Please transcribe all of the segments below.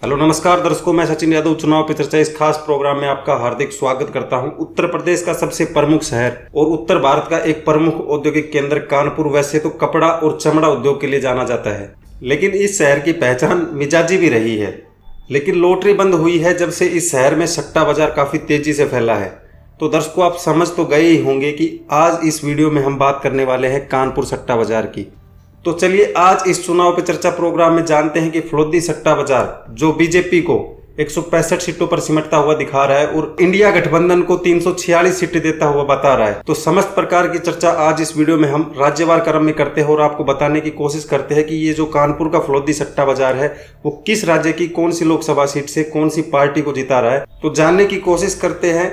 Hello नमस्कार दर्शकों, मैं सचिन यादव चुनाव पे चर्चा इस खास प्रोग्राम में आपका हार्दिक स्वागत करता हूं। उत्तर प्रदेश का सबसे प्रमुख शहर और उत्तर भारत का एक प्रमुख औद्योगिक केंद्र कानपुर वैसे तो कपड़ा और चमड़ा उद्योग के लिए जाना जाता है, लेकिन इस शहर की पहचान मिजाजी भी रही है। लेकिन लॉटरी बंद हुई है जब से इस शहर में सट्टा बाजार काफी तेजी से फैला है। तो दर्शकों, आप समझ तो गए ही होंगे कि आज इस वीडियो में हम बात करने वाले हैं कानपुर सट्टा बाजार की। तो चलिए आज इस चुनाव पे चर्चा प्रोग्राम में जानते हैं कि फलोदी सट्टा बाजार जो बीजेपी को 165 सीटों पर सिमटता हुआ दिखा रहा है और इंडिया गठबंधन को 346 सीटें देता हुआ बता रहा है। तो समस्त प्रकार की चर्चा आज इस वीडियो में हम राज्यवार क्रम में करते हैं और आपको बताने की कोशिश करते हैं कि ये जो कानपुर का फलोदी सट्टा बाजार है वो किस राज्य की कौन सी लोकसभा सीट से कौन सी पार्टी को जिता रहा है। तो जानने की कोशिश करते हैं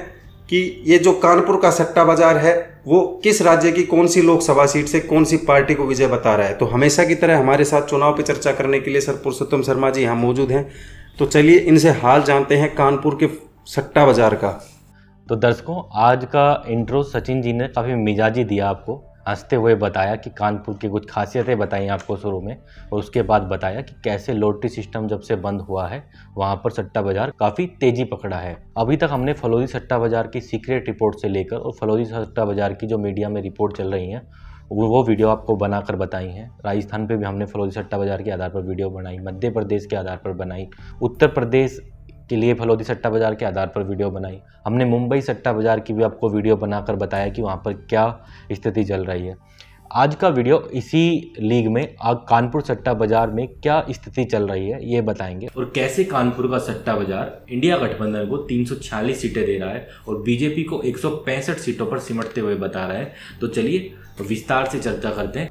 कि ये जो कानपुर का सट्टा बाजार है वो किस राज्य की कौन सी लोकसभा सीट से कौन सी पार्टी को विजय बता रहा है। तो हमेशा की तरह हमारे साथ चुनाव पे चर्चा करने के लिए सर पुरुषोत्तम शर्मा जी यहाँ मौजूद हैं। तो चलिए इनसे हाल जानते हैं कानपुर के सट्टा बाजार का। तो दर्शकों, आज का इंट्रो सचिन जी ने काफ़ी मिजाजी दिया, आपको हंसते हुए बताया कि कानपुर की कुछ खासियतें बताई आपको शुरू में, और उसके बाद बताया कि कैसे लॉटरी सिस्टम जब से बंद हुआ है वहाँ पर सट्टा बाजार काफ़ी तेज़ी पकड़ा है। अभी तक हमने फलोदी सट्टा बाजार की सीक्रेट रिपोर्ट से लेकर और फलोदी सट्टा बाजार की जो मीडिया में रिपोर्ट चल रही हैं वो वीडियो आपको बनाकर बताई हैं। राजस्थान पे भी हमने फलोदी सट्टा बाजार के आधार पर वीडियो बनाई, मध्य प्रदेश के आधार पर बनाई, उत्तर प्रदेश के लिए फलोदी सट्टा बाजार के आधार पर वीडियो बनाई। हमने मुंबई सट्टा बाजार की भी आपको वीडियो बनाकर बताया कि वहाँ पर क्या स्थिति चल रही है। आज का वीडियो इसी लीग में कानपुर सट्टा बाजार में क्या स्थिति चल रही है ये बताएंगे, और कैसे कानपुर का सट्टा बाजार इंडिया गठबंधन को 346 सीटें दे रहा है और बीजेपी को 165 सीटों पर सिमटते हुए बता रहा है। तो चलिए विस्तार से चर्चा करते हैं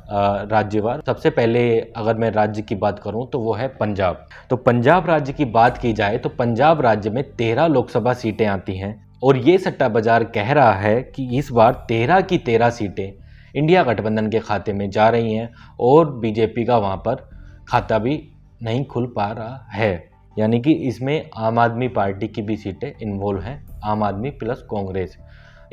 राज्यवार। सबसे पहले अगर मैं राज्य की बात करूं तो वो है पंजाब। तो पंजाब राज्य की बात की जाए तो पंजाब राज्य में 13 लोकसभा सीटें आती हैं और ये सट्टा बाजार कह रहा है कि इस बार 13 की 13 सीटें इंडिया गठबंधन के खाते में जा रही हैं और बीजेपी का वहाँ पर खाता भी नहीं खुल पा रहा है। यानी कि इसमें आम आदमी पार्टी की भी सीटें इन्वॉल्व हैं, आम आदमी प्लस कांग्रेस।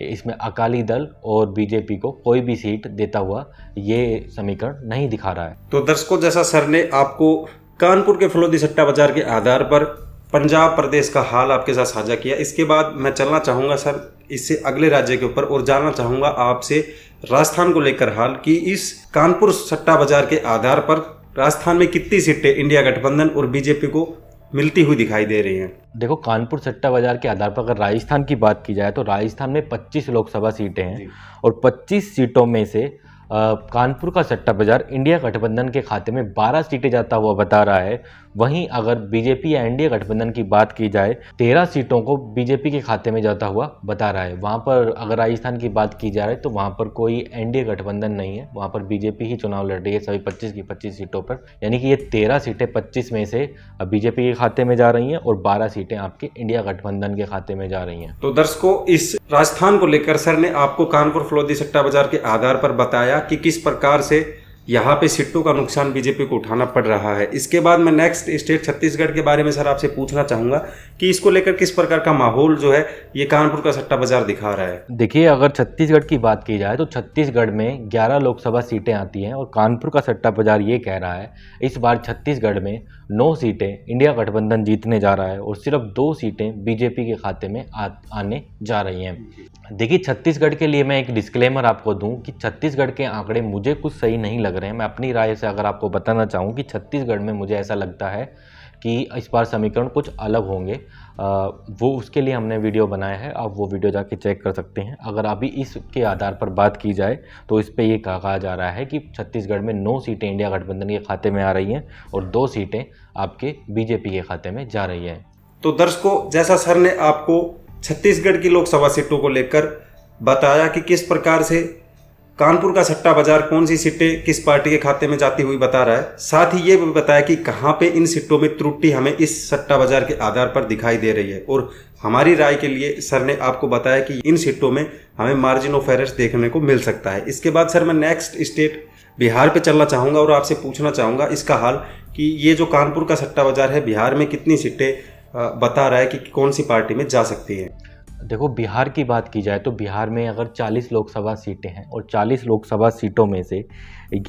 इसमें अकाली दल और बीजेपी को कोई भी सीट देता हुआ ये समीकरण नहीं दिखा रहा है। तो दर्शकों, जैसा सर ने आपको कानपुर के फलोदी सट्टा बाजार के आधार पर पंजाब प्रदेश का हाल आपके साथ साझा किया, इसके बाद मैं चलना चाहूँगा सर इससे अगले राज्य के ऊपर और जानना चाहूँगा आपसे राजस्थान को लेकर हाल कि इस कानपुर सट्टा बाजार के आधार पर राजस्थान में कितनी सीटें इंडिया गठबंधन और बीजेपी को मिलती हुई दिखाई दे रही हैं। देखो, कानपुर सट्टा बाजार के आधार पर अगर राजस्थान की बात की जाए तो राजस्थान में 25 लोकसभा सीटें हैं और 25 सीटों में से कानपुर का सट्टा बाजार इंडिया गठबंधन के खाते में 12 सीटें जाता हुआ बता रहा है। वहीं अगर बीजेपी या एनडीए गठबंधन की बात की जाए 13 सीटों को बीजेपी के खाते में जाता हुआ बता रहा है। वहां पर अगर राजस्थान की बात की जाए तो वहां पर कोई एनडीए गठबंधन नहीं है, वहां पर बीजेपी ही चुनाव लड़ रही है सभी 25 की 25 सीटों पर। यानी कि ये 13 सीटें 25 में से बीजेपी के खाते में जा रही हैं और 12 सीटें आपके इंडिया गठबंधन के खाते में जा रही हैं। तो दर्शकों, इस राजस्थान को लेकर सर ने आपको कानपुर फलोदी सट्टा बाजार के आधार पर बताया कि किस प्रकार से यहाँ पे सीटों का नुकसान बीजेपी को उठाना पड़ रहा है। इसके बाद मैं नेक्स्ट स्टेट छत्तीसगढ़ के बारे में सर आपसे पूछना चाहूँगा कि इसको लेकर किस प्रकार का माहौल जो है ये कानपुर का सट्टा बाजार दिखा रहा है। देखिए, अगर छत्तीसगढ़ की बात की जाए तो छत्तीसगढ़ में 11 लोकसभा सीटें आती हैं और कानपुर का सट्टा बाजार ये कह रहा है इस बार छत्तीसगढ़ में 9 सीटें इंडिया गठबंधन जीतने जा रहा है और सिर्फ 2 सीटें बीजेपी के खाते में आने जा रही हैं। देखिए, छत्तीसगढ़ के लिए मैं एक डिस्क्लेमर आपको दूं कि छत्तीसगढ़ के आंकड़े मुझे कुछ सही नहीं लग रहे हैं। मैं अपनी राय से अगर आपको बताना चाहूँ कि छत्तीसगढ़ में मुझे ऐसा लगता है कि इस बार समीकरण कुछ अलग होंगे। वो उसके लिए हमने वीडियो बनाया है, आप वो वीडियो जाके चेक कर सकते हैं। अगर अभी इसके आधार पर बात की जाए तो इस पे ये कहा जा रहा है कि छत्तीसगढ़ में 9 सीटें इंडिया गठबंधन के खाते में आ रही हैं और 2 सीटें आपके बीजेपी के खाते में जा रही हैं। तो दर्शकों, जैसा सर ने आपको छत्तीसगढ़ की लोकसभा सीटों को लेकर बताया कि किस प्रकार से कानपुर का सट्टा बाजार कौन सी सीटें किस पार्टी के खाते में जाती हुई बता रहा है, साथ ही ये भी बताया कि कहाँ पे इन सीटों में त्रुटि हमें इस सट्टा बाजार के आधार पर दिखाई दे रही है। और हमारी राय के लिए सर ने आपको बताया कि इन सीटों में हमें मार्जिन ऑफ एरर्स देखने को मिल सकता है। इसके बाद सर मैं नेक्स्ट स्टेट बिहार पे चलना चाहूँगा और आपसे पूछना चाहूँगा इसका हाल कि ये जो कानपुर का सट्टा बाजार है बिहार में कितनी सीटें बता रहा है कि कौन सी पार्टी में जा सकती है। देखो, बिहार की बात की जाए तो बिहार में अगर 40 लोकसभा सीटें हैं और 40 लोकसभा सीटों में से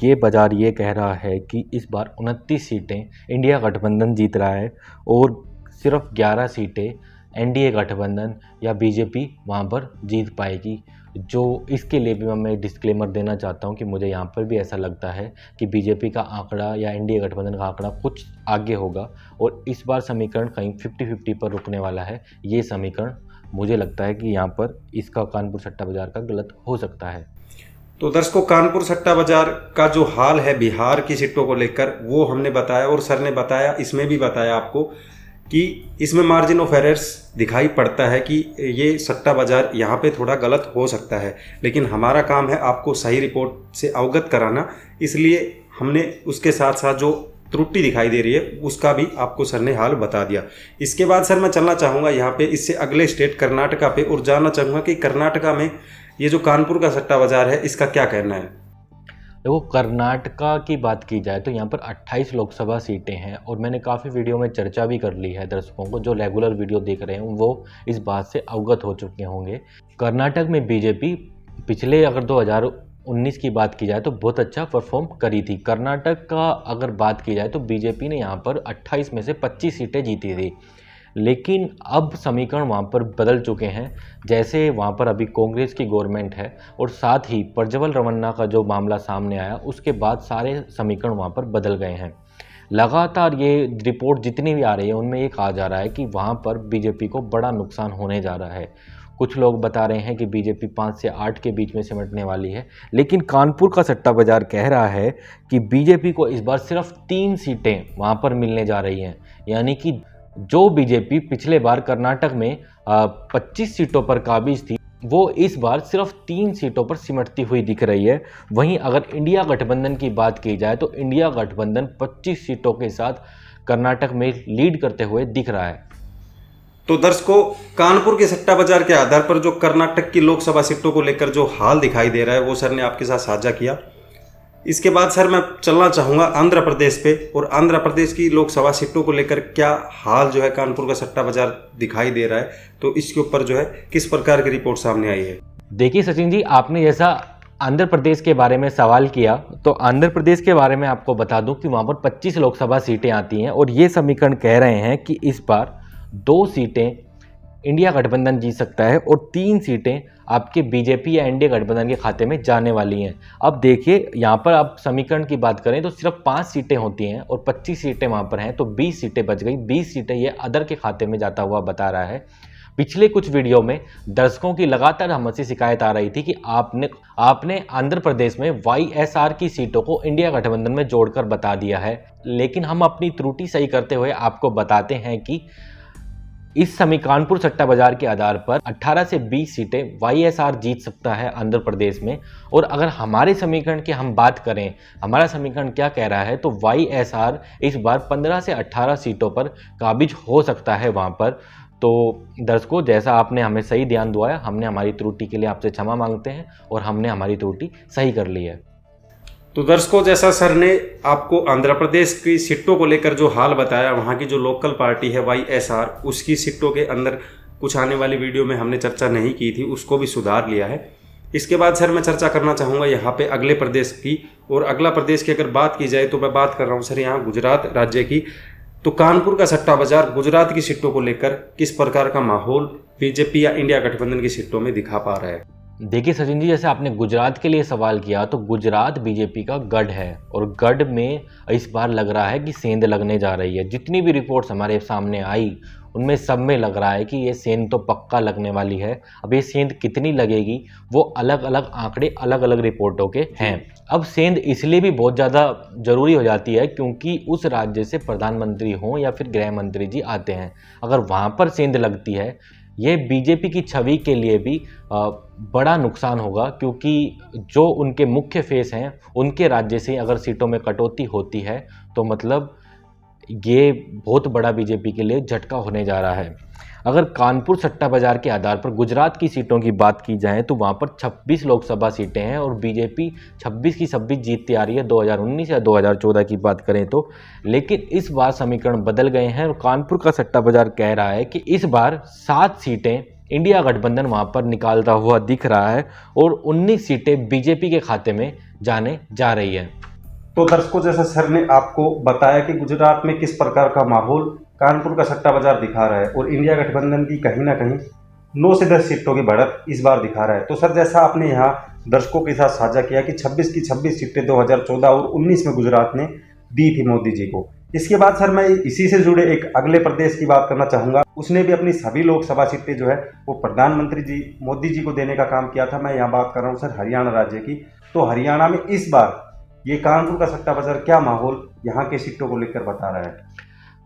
ये बाज़ार ये कह रहा है कि इस बार 29 सीटें इंडिया गठबंधन जीत रहा है और सिर्फ 11 सीटें एनडीए गठबंधन या बीजेपी वहाँ पर जीत पाएगी। जो इसके लिए भी मैं डिस्क्लेमर देना चाहता हूँ कि मुझे यहाँ पर भी ऐसा लगता है कि बीजेपी का आंकड़ा या एनडीए गठबंधन का आंकड़ा कुछ आगे होगा और इस बार समीकरण कहीं 50-50 पर रुकने वाला है। ये समीकरण मुझे लगता है कि यहाँ पर इसका कानपुर सट्टा बाजार का गलत हो सकता है। तो दर्शकों, कानपुर सट्टा बाजार का जो हाल है बिहार की सीटों को लेकर वो हमने बताया और सर ने बताया, इसमें भी बताया आपको कि इसमें मार्जिन ऑफ एरर्स दिखाई पड़ता है कि ये सट्टा बाजार यहाँ पे थोड़ा गलत हो सकता है, लेकिन हमारा काम है आपको सही रिपोर्ट से अवगत कराना, इसलिए हमने उसके साथ साथ जो त्रुटि दिखाई दे रही है उसका भी आपको सर ने हाल बता दिया। इसके बाद सर मैं चलना चाहूँगा यहाँ पे इससे अगले स्टेट कर्नाटका पे और जानना चाहूँगा कि कर्नाटका में ये जो कानपुर का सट्टा बाजार है इसका क्या कहना है। देखो, कर्नाटका की बात की जाए तो यहाँ पर 28 लोकसभा सीटें हैं और मैंने काफ़ी वीडियो में चर्चा भी कर ली है। दर्शकों को जो रेगुलर वीडियो देख रहे हैं वो इस बात से अवगत हो चुके होंगे। कर्नाटक में बीजेपी पिछले अगर 2019 की बात की जाए तो बहुत अच्छा परफॉर्म करी थी। कर्नाटक का अगर बात की जाए तो बीजेपी ने यहाँ पर 28 में से 25 सीटें जीती थी, लेकिन अब समीकरण वहाँ पर बदल चुके हैं। जैसे वहाँ पर अभी कांग्रेस की गवर्नमेंट है और साथ ही प्रज्वल रमन्ना का जो मामला सामने आया उसके बाद सारे समीकरण वहाँ पर बदल गए हैं। लगातार ये रिपोर्ट जितनी भी आ रही है उनमें ये कहा जा रहा है कि वहाँ पर बीजेपी को बड़ा नुकसान होने जा रहा है। कुछ लोग बता रहे हैं कि बीजेपी 5 से 8 के बीच में सिमटने वाली है, लेकिन कानपुर का सट्टा बाजार कह रहा है कि बीजेपी को इस बार सिर्फ 3 सीटें वहाँ पर मिलने जा रही हैं। यानी कि जो बीजेपी पिछले बार कर्नाटक में 25 सीटों पर काबिज थी वो इस बार सिर्फ 3 सीटों पर सिमटती हुई दिख रही है। वहीं अगर इंडिया गठबंधन की बात की जाए तो इंडिया गठबंधन 25 सीटों के साथ कर्नाटक में लीड करते हुए दिख रहा है। तो दर्शकों, कानपुर के सट्टा बाजार के आधार पर जो कर्नाटक की लोकसभा सीटों को लेकर जो हाल दिखाई दे रहा है वो सर ने आपके साथ साझा किया। इसके बाद सर मैं चलना चाहूँगा आंध्र प्रदेश पे, और आंध्र प्रदेश की लोकसभा सीटों को लेकर क्या हाल जो है कानपुर का सट्टा बाजार दिखाई दे रहा है, तो इसके ऊपर जो है किस प्रकार की रिपोर्ट सामने आई है। देखिए सचिन जी, आपने जैसा आंध्र प्रदेश के बारे में सवाल किया तो आंध्र प्रदेश के बारे में आपको बता दूं कि वहाँ पर 25 लोकसभा सीटें आती हैं और ये समीकरण कह रहे हैं कि इस बार 2 सीटें इंडिया गठबंधन जीत सकता है और 3 सीटें आपके बीजेपी या एनडीए गठबंधन के खाते में जाने वाली हैं। अब देखिए, यहाँ पर आप समीकरण की बात करें तो सिर्फ 5 सीटें होती हैं और 25 सीटें वहाँ पर हैं, तो 20 सीटें बच गई। 20 सीटें ये अदर के खाते में जाता हुआ बता रहा है। पिछले कुछ वीडियो में दर्शकों की लगातार हमसे शिकायत आ रही थी कि आपने आंध्र प्रदेश में वाईएसआर की सीटों को इंडिया गठबंधन में जोड़कर बता दिया है, लेकिन हम अपनी त्रुटि सही करते हुए आपको बताते हैं कि इस कानपुर सट्टा बाजार के आधार पर 18 से 20 सीटें वाईएसआर जीत सकता है आंध्र प्रदेश में। और अगर हमारे समीकरण की हम बात करें, हमारा समीकरण क्या कह रहा है, तो वाईएसआर इस बार 15 से 18 सीटों पर काबिज हो सकता है वहाँ पर। तो दर्शकों, जैसा आपने हमें सही ध्यान दुआया, हमने हमारी त्रुटि के लिए आपसे क्षमा मांगते हैं और हमने हमारी त्रुटि सही कर ली है। तो दर्शकों, जैसा सर ने आपको आंध्र प्रदेश की सीटों को लेकर जो हाल बताया, वहाँ की जो लोकल पार्टी है वाईएसआर, उसकी सीटों के अंदर कुछ आने वाली वीडियो में हमने चर्चा नहीं की थी, उसको भी सुधार लिया है। इसके बाद सर मैं चर्चा करना चाहूँगा यहाँ पे अगले प्रदेश की, और अगला प्रदेश की अगर बात की जाए तो मैं बात कर रहा हूँ सर यहाँ गुजरात राज्य की। तो कानपुर का सट्टा बाजार गुजरात की सीटों को लेकर किस प्रकार का माहौल बीजेपी या इंडिया गठबंधन की सीटों में दिखा पा रहा है। देखिए सचिन जी, जैसे आपने गुजरात के लिए सवाल किया तो गुजरात बीजेपी का गढ़ है और गढ़ में इस बार लग रहा है कि सेंध लगने जा रही है। जितनी भी रिपोर्ट्स हमारे सामने आई उनमें सब में लग रहा है कि ये सेंध तो पक्का लगने वाली है। अब ये सेंध कितनी लगेगी वो अलग अलग आंकड़े अलग अलग रिपोर्टों के हैं। अब सेंध इसलिए भी बहुत ज़्यादा ज़रूरी हो जाती है क्योंकि उस राज्य से प्रधानमंत्री हों या फिर गृह मंत्री जी आते हैं। अगर वहाँ पर सेंध लगती है, ये बीजेपी की छवि के लिए भी बड़ा नुकसान होगा, क्योंकि जो उनके मुख्य फेस हैं उनके राज्य से अगर सीटों में कटौती होती है तो मतलब ये बहुत बड़ा बीजेपी के लिए झटका होने जा रहा है। अगर कानपुर सट्टा बाजार के आधार पर गुजरात की सीटों की बात की जाए तो वहाँ पर 26 लोकसभा सीटें हैं और बीजेपी 26 की 26 जीतती आ रही है 2019 या 2014 की बात करें तो। लेकिन इस बार समीकरण बदल गए हैं और कानपुर का सट्टा बाजार कह रहा है कि इस बार 7 सीटें इंडिया गठबंधन वहाँ पर निकालता हुआ दिख रहा है और 19 सीटें बीजेपी के खाते में जाने जा रही है। तो दर्शकों, जैसा सर ने आपको बताया कि गुजरात में किस प्रकार का माहौल कानपुर का सट्टा बाजार दिखा रहा है और इंडिया गठबंधन की कहीं ना कहीं 9 से 10 सीटों की बढ़त इस बार दिखा रहा है। तो सर, जैसा आपने यहाँ दर्शकों के साथ साझा किया कि 26 की 26 सीटें 2014 और 19 में गुजरात ने दी थी मोदी जी को। इसके बाद सर मैं इसी से जुड़े एक अगले प्रदेश की बात करना चाहूँगा। उसने भी अपनी सभी लोकसभा सीटें जो है वो प्रधानमंत्री जी मोदी जी को देने का काम किया था। मैं यहाँ बात कर रहा हूँ सर हरियाणा राज्य की। तो हरियाणा में इस बार ये कानपुर का सट्टा बाजार क्या माहौल यहाँ के सीटों को लेकर बता रहा है?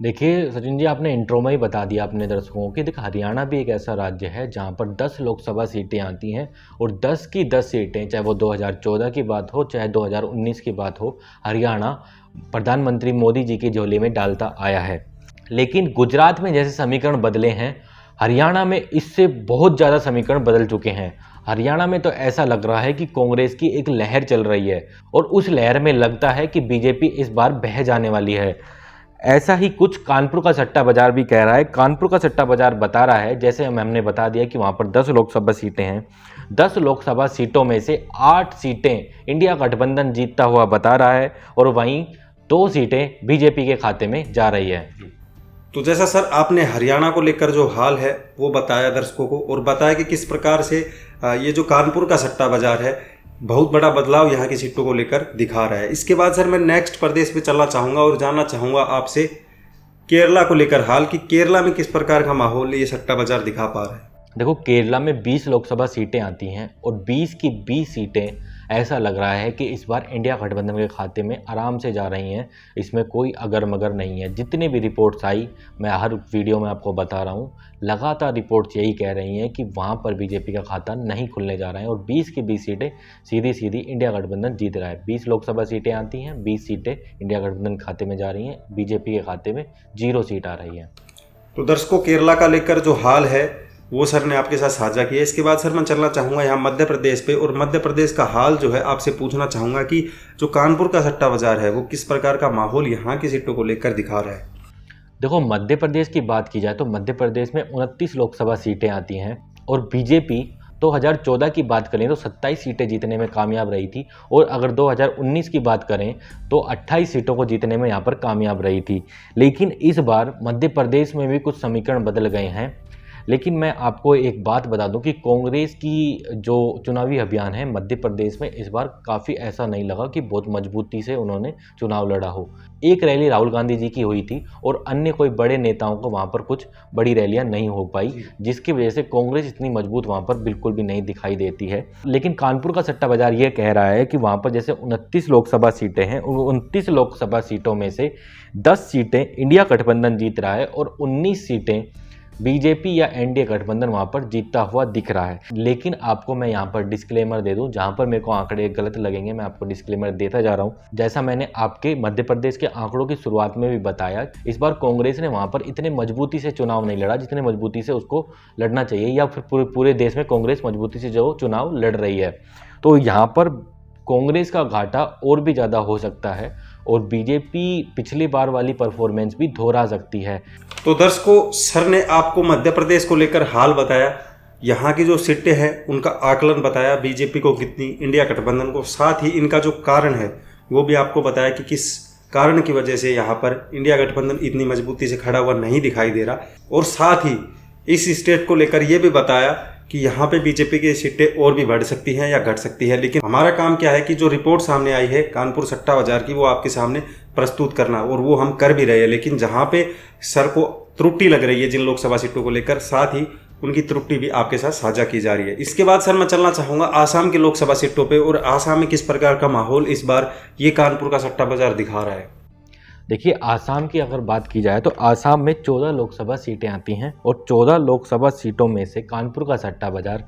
देखिए सचिन जी, आपने इंट्रो में ही बता दिया अपने दर्शकों को कि देखिए हरियाणा भी एक ऐसा राज्य है जहाँ पर 10 लोकसभा सीटें आती हैं और 10 की 10 सीटें, चाहे वो 2014 की बात हो चाहे 2019 की बात हो, हरियाणा प्रधानमंत्री मोदी जी की झोली में डालता आया है। लेकिन गुजरात में जैसे समीकरण बदले हैं, हरियाणा में इससे बहुत ज़्यादा समीकरण बदल चुके हैं। हरियाणा में तो ऐसा लग रहा है कि कांग्रेस की एक लहर चल रही है और उस लहर में लगता है कि बीजेपी इस बार बह जाने वाली है। ऐसा ही कुछ कानपुर का सट्टा बाजार भी कह रहा है। कानपुर का सट्टा बाजार बता रहा है, जैसे हमने बता दिया कि वहाँ पर 10 लोकसभा सीटें हैं, 10 लोकसभा सीटों में से 8 सीटें इंडिया गठबंधन जीतता हुआ बता रहा है और वहीं 2 सीटें बीजेपी के खाते में जा रही है। तो जैसा सर आपने हरियाणा को लेकर जो हाल है वो बताया दर्शकों को और बताया कि किस प्रकार से ये जो कानपुर का सट्टा बाजार है बहुत बड़ा बदलाव यहाँ की सीटों को लेकर दिखा रहा है। इसके बाद सर मैं नेक्स्ट प्रदेश पे चलना चाहूँगा और जानना चाहूँगा आपसे केरला को लेकर हाल, कि केरला में किस प्रकार का माहौल ये सट्टा बाजार दिखा पा रहा है। देखो, केरला में 20 लोकसभा सीटें आती हैं और 20 की 20 सीटें ऐसा लग रहा है कि इस बार इंडिया गठबंधन के खाते में आराम से जा रही हैं। इसमें कोई अगर मगर नहीं है। जितनी भी रिपोर्ट्स आई, मैं हर वीडियो में आपको बता रहा हूँ, लगातार रिपोर्ट्स यही कह रही हैं कि वहाँ पर बीजेपी का खाता नहीं खुलने जा रहा है और 20 की 20 सीटें सीधी सीधी इंडिया गठबंधन जीत रहा है। 20 लोकसभा सीटें आती हैं, 20 सीटें इंडिया गठबंधन खाते में जा रही हैं, बीजेपी के खाते में 0 सीट आ रही है। तो दर्शकों, केरला का लेकर जो हाल है वो सर ने आपके साथ साझा किया। इसके बाद सर मैं चलना चाहूँगा यहाँ मध्य प्रदेश पे और मध्य प्रदेश का हाल जो है आपसे पूछना चाहूँगा कि जो कानपुर का सट्टा बाजार है वो किस प्रकार का माहौल यहाँ की सीटों को लेकर दिखा रहा है। देखो, मध्य प्रदेश की बात की जाए तो मध्य प्रदेश में 29 लोकसभा सीटें आती हैं और बीजेपी 2014 की बात करें तो 27 सीटें जीतने में कामयाब रही थी और अगर 2019 की बात करें तो 28 सीटों को जीतने में यहाँ पर कामयाब रही थी। लेकिन इस बार मध्य प्रदेश में भी कुछ समीकरण बदल गए हैं। लेकिन मैं आपको एक बात बता दूं कि कांग्रेस की जो चुनावी अभियान है मध्य प्रदेश में इस बार काफ़ी ऐसा नहीं लगा कि बहुत मजबूती से उन्होंने चुनाव लड़ा हो। एक रैली राहुल गांधी जी की हुई थी और अन्य कोई बड़े नेताओं को वहां पर कुछ बड़ी रैलियां नहीं हो पाई, जिसकी वजह से कांग्रेस इतनी मजबूत वहां पर बिल्कुल भी नहीं दिखाई देती है। लेकिन कानपुर का सट्टा बाजार ये कह रहा है कि वहां पर जैसे 29 लोकसभा सीटें हैं, 29 लोकसभा सीटों में से 10 सीटें इंडिया गठबंधन जीत रहा है और 19 सीटें बीजेपी या एनडीए गठबंधन वहां पर जीतता हुआ दिख रहा है। लेकिन आपको मैं यहां पर डिस्क्लेमर दे दूं, जहां पर मेरे को आंकड़े गलत लगेंगे मैं आपको डिस्क्लेमर देता जा रहा हूं। जैसा मैंने आपके मध्य प्रदेश के आंकड़ों की शुरुआत में भी बताया, इस बार कांग्रेस ने वहां पर इतने मजबूती से चुनाव नहीं लड़ा जितने मजबूती से उसको लड़ना चाहिए, या फिर पूरे देश में कांग्रेस मजबूती से जो चुनाव लड़ रही है। तो यहाँ पर कांग्रेस का घाटा और भी ज़्यादा हो सकता है और बीजेपी पिछली बार वाली परफॉर्मेंस भी दोहरा सकती है। तो दर्शकों, सर ने आपको मध्य प्रदेश को लेकर हाल बताया, यहाँ की जो सीटें हैं उनका आकलन बताया, बीजेपी को कितनी, इंडिया गठबंधन को, साथ ही इनका जो कारण है वो भी आपको बताया कि किस कारण की वजह से यहाँ पर इंडिया गठबंधन इतनी मजबूती से खड़ा हुआ नहीं दिखाई दे रहा, और साथ ही इस स्टेट को लेकर ये भी बताया कि यहाँ पे बीजेपी की सीटें और भी बढ़ सकती हैं या घट सकती हैं। लेकिन हमारा काम क्या है कि जो रिपोर्ट सामने आई है कानपुर सट्टा बाजार की वो आपके सामने प्रस्तुत करना, और वो हम कर भी रहे हैं। लेकिन जहाँ पे सर को त्रुटि लग रही है जिन लोकसभा सीटों को लेकर, साथ ही उनकी त्रुटि भी आपके साथ साझा की जा रही है। इसके बाद सर मैं चलना चाहूँगा आसाम की लोकसभा सीटों पर, और आसाम में किस प्रकार का माहौल इस बार ये कानपुर का सट्टा बाजार दिखा रहा है। देखिए, आसाम की अगर बात की जाए तो आसाम में 14 लोकसभा सीटें आती हैं और 14 लोकसभा सीटों में से कानपुर का सट्टा बाजार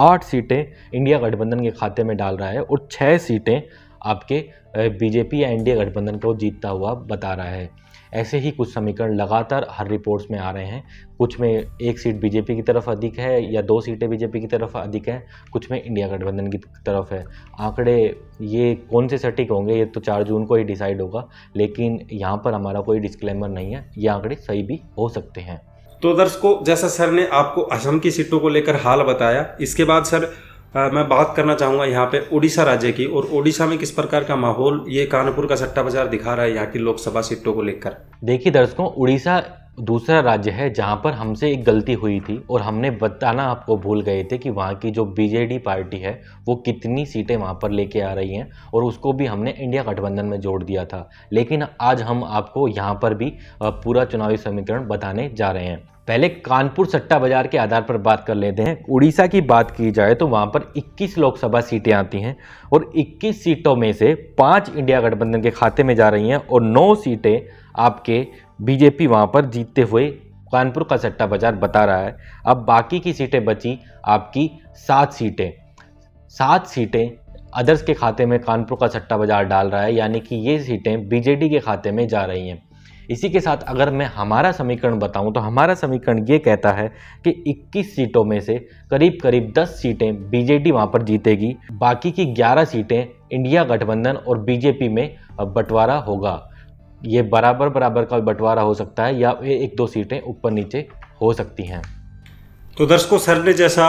8 सीटें इंडिया गठबंधन के खाते में डाल रहा है और 6 सीटें आपके बीजेपी या एनडीए गठबंधन को जीतता हुआ बता रहा है। ऐसे ही कुछ समीकरण लगातार हर रिपोर्ट्स में आ रहे हैं। कुछ में 1 सीट बीजेपी की तरफ अधिक है या 2 सीटें बीजेपी की तरफ अधिक है, कुछ में इंडिया गठबंधन की तरफ है। आंकड़े ये कौन से सटीक होंगे ये तो 4 जून को ही डिसाइड होगा, लेकिन यहाँ पर हमारा कोई डिस्क्लेमर नहीं है, ये आंकड़े सही भी हो सकते हैं। तो दर्शकों, जैसा सर ने आपको असम की सीटों को लेकर हाल बताया, इसके बाद सर मैं बात करना चाहूँगा यहाँ पे उड़ीसा राज्य की, और उड़ीसा में किस प्रकार का माहौल ये कानपुर का सट्टा बाजार दिखा रहा है यहाँ की लोकसभा सीटों को लेकर। देखिए दर्शकों, उड़ीसा दूसरा राज्य है जहां पर हमसे एक गलती हुई थी और हमने बताना आपको भूल गए थे कि वहां की जो बीजेडी पार्टी है वो कितनी सीटें वहां पर लेके आ रही हैं, और उसको भी हमने इंडिया गठबंधन में जोड़ दिया था। लेकिन आज हम आपको यहां पर भी पूरा चुनावी समीकरण बताने जा रहे हैं। पहले कानपुर सट्टा बाजार के आधार पर बात कर लेते हैं। उड़ीसा की बात की जाए तो वहां पर 21 लोकसभा सीटें आती हैं और 21 सीटों में से 5 इंडिया गठबंधन के खाते में जा रही हैं और 9 सीटें आपके बीजेपी वहां पर जीतते हुए कानपुर का सट्टा बाजार बता रहा है। अब बाकी की सीटें बची आपकी 7 सीटें अदर्स के खाते में कानपुर का सट्टा बाजार डाल रहा है, यानी कि ये सीटें बीजेडी के खाते में जा रही हैं। इसी के साथ अगर मैं हमारा समीकरण बताऊं तो हमारा समीकरण ये कहता है कि 21 सीटों में से करीब करीब 10 सीटें बीजेडी वहां पर जीतेगी, बाकी की 11 सीटें इंडिया गठबंधन और बीजेपी में बंटवारा होगा। ये बराबर का बंटवारा हो सकता है या 1-2 सीटें ऊपर नीचे हो सकती हैं। तो दर्शकों, सर ने जैसा